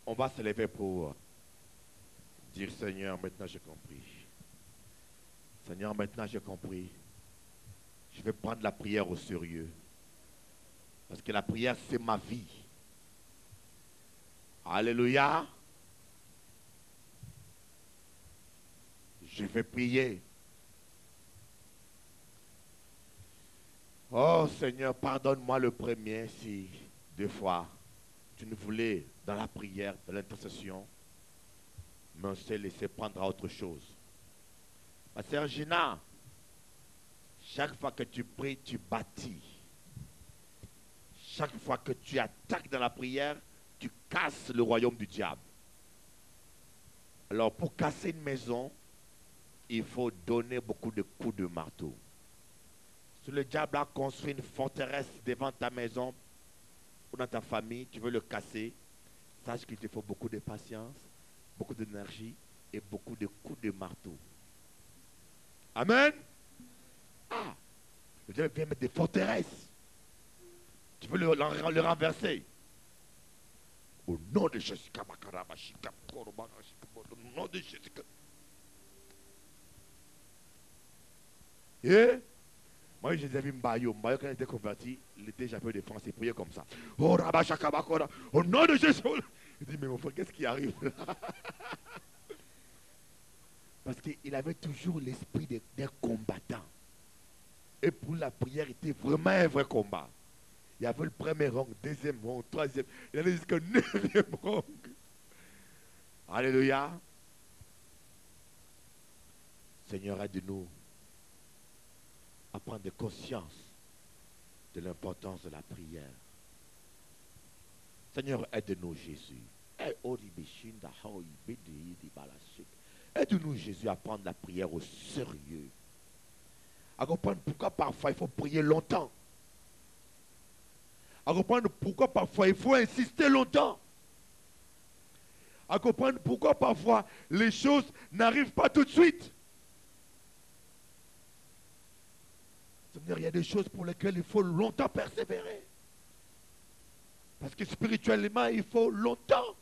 On va se lever pour dire, Seigneur, maintenant j'ai compris. Seigneur, maintenant j'ai compris. Je vais prendre la prière au sérieux. Parce que la prière, c'est ma vie. Alléluia. Je vais prier. Oh Seigneur, pardonne-moi le premier si, deux fois, tu ne voulais dans la prière, dans l'intercession, mais on s'est laissé prendre à autre chose. Ma sœur Gina, chaque fois que tu pries, tu bâtis. Chaque fois que tu attaques dans la prière, tu casses le royaume du diable. Alors pour casser une maison, il faut donner beaucoup de coups de marteau. Si le diable a construit une forteresse devant ta maison ou dans ta famille, tu veux le casser, sache qu'il te faut beaucoup de patience, beaucoup d'énergie et beaucoup de coups de marteau. Amen. Ah, le diable vient mettre des forteresses. Tu veux le renverser. Au nom de Jésus. Au nom de Jésus. Et moi, j'ai vu Mbayo. Mbayo, quand il était converti, il était champion de France. Il priait comme ça. Oh, Rabashakabakora. Au nom de Jésus. Il dit, mais mon frère, qu'est-ce qui arrive là? Parce qu'il avait toujours l'esprit d'un combattant. Et pour la prière, il était vraiment un vrai combat. Il y avait le premier rang, deuxième rang, troisième. Il allait jusqu'au 9e rang. Alléluia. Seigneur, aide-nous à prendre conscience de l'importance de la prière. Seigneur, aide-nous, Jésus. Aide-nous, Jésus, à prendre la prière au sérieux. À comprendre pourquoi parfois il faut prier longtemps. À comprendre pourquoi parfois il faut insister longtemps. À comprendre pourquoi parfois les choses n'arrivent pas tout de suite. Seigneur, il y a des choses pour lesquelles il faut longtemps persévérer. Parce que spirituellement, il faut longtemps.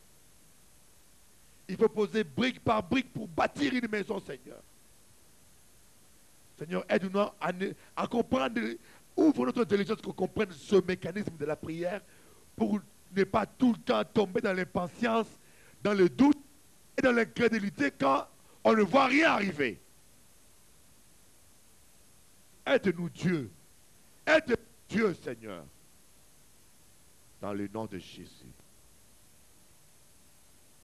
Il faut poser brique par brique pour bâtir une maison, Seigneur. Seigneur, aide-nous à comprendre, ouvre notre intelligence qu'on comprenne ce mécanisme de la prière pour ne pas tout le temps tomber dans l'impatience, dans le doute et dans l'incrédulité quand on ne voit rien arriver. Aide-nous, Dieu. Aide Dieu, Seigneur. Dans le nom de Jésus.